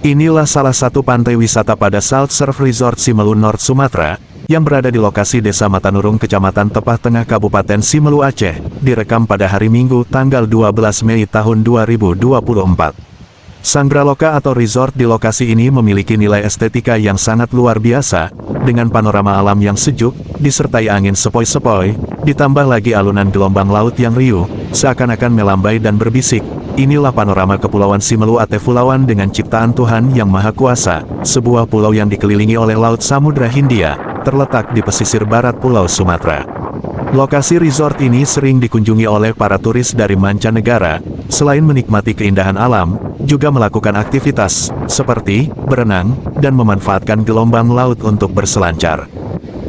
Inilah salah satu pantai wisata pada Salt Surf Resort Simelu North Sumatera, yang berada di lokasi Desa Matanurung Kecamatan Tepah Tengah Kabupaten Simelu Aceh, direkam pada hari Minggu tanggal 12 Mei tahun 2024. Sangraloka atau resort di lokasi ini memiliki nilai estetika yang sangat luar biasa, dengan panorama alam yang sejuk, disertai angin sepoi-sepoi, ditambah lagi alunan gelombang laut yang riuh, seakan-akan melambai dan berbisik. Inilah panorama Kepulauan Simelu Aceh Fulauan dengan ciptaan Tuhan Yang Maha Kuasa, sebuah pulau yang dikelilingi oleh Laut Samudra Hindia, terletak di pesisir barat Pulau Sumatera. Lokasi resort ini sering dikunjungi oleh para turis dari mancanegara, selain menikmati keindahan alam, juga melakukan aktivitas, seperti berenang, dan memanfaatkan gelombang laut untuk berselancar.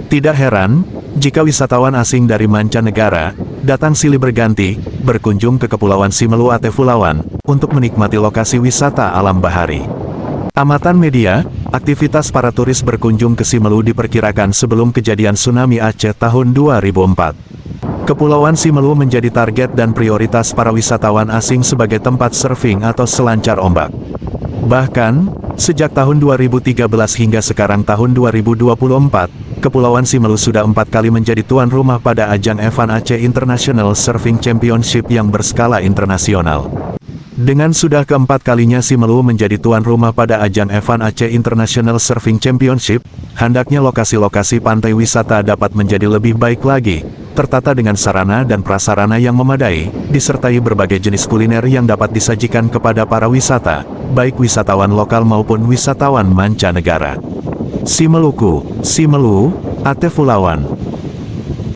Tidak heran, jika wisatawan asing dari mancanegara, datang silih berganti, berkunjung ke Kepulauan Simelu Aceh Fulauan, untuk menikmati lokasi wisata alam bahari. Amatan media, aktivitas para turis berkunjung ke Simelu diperkirakan sebelum kejadian tsunami Aceh tahun 2004. Kepulauan Simelu menjadi target dan prioritas para wisatawan asing sebagai tempat surfing atau selancar ombak. Bahkan, sejak tahun 2013 hingga sekarang tahun 2024, Kepulauan Simelu sudah 4 kali menjadi tuan rumah pada ajang Evan Aceh International Surfing Championship yang berskala internasional. Dengan sudah keempat kalinya Simelu menjadi tuan rumah pada ajang Evan Aceh International Surfing Championship, hendaknya lokasi-lokasi pantai wisata dapat menjadi lebih baik lagi, tertata dengan sarana dan prasarana yang memadai, disertai berbagai jenis kuliner yang dapat disajikan kepada para wisata, baik wisatawan lokal maupun wisatawan mancanegara. Simeluku, Simelu, Aceh Fulauan.